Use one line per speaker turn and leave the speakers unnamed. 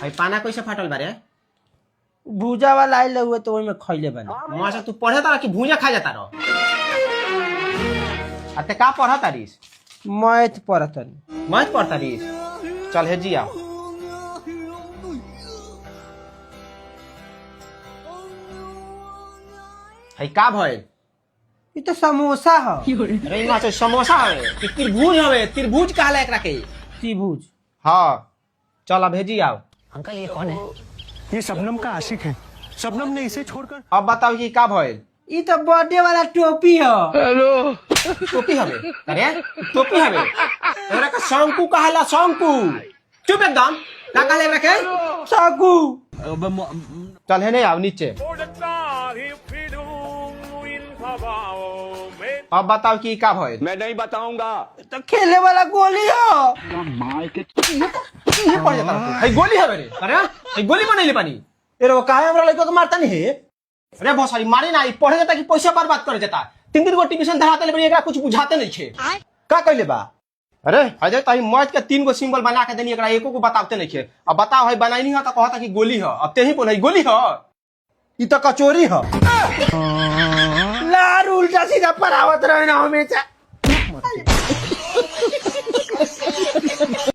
भाई पाना कैसे फाटल बारे
भूजा वाला आइल हुए तो ओई में खइले बनी।
मां से तू पढ़े तारा कि भूजा खा जाता रहो अते का पढ़ा तारीस
मैथ पढ़तनी।
मत पढ़ तारीस चल हे जिया है का भइल
ई तो समोसा ह।
अरे मां से समोसा हवे कि त्रिभुज हवे त्रिभुज कहला एकरा के
त्रिभुज।
हां चल अब भेजी आओ
अंकल ये कौन है?
ये शबनम का आशिक है। शबनम ने इसे छोड़कर
अब बताओ कि का भइल
ई तो बर्थडे वाला टोपी ह।
टोपी हवे अरे टोपी हवे एकरा का शंकु कहला शंकु चुप एकदम का कहले एकरा के
सागू।
चल हे नहीं आओ नीचे अब बताओ कि का भइल
मैं नहीं बताऊंगा।
तो खेले वाला गोली ह।
ये पड़ जाता है गोली हवे रे अरे है गोली बनैले पानी
एरो काहे हमरा लइका के मारता नहीं है?
अरे बहुत सारी मारी ना पढ़े जाता कि पैसा बर्बाद करे जाता 3 गो ट्यूशन धराते ले एकरा कुछ बुझाते नहीं छे
का कइले बा?
अरे अजय ताई मैथ के 3 गो सिंबल बना के देनी एकरा एको को बताते नहीं छे अब बताओ है बनाई ह त कहता कि गोली ह अब ते ही बोल है गोली ह
ई तो कचोरी ह। लार उल्टा सीधा परावत रहे ना हमेशा।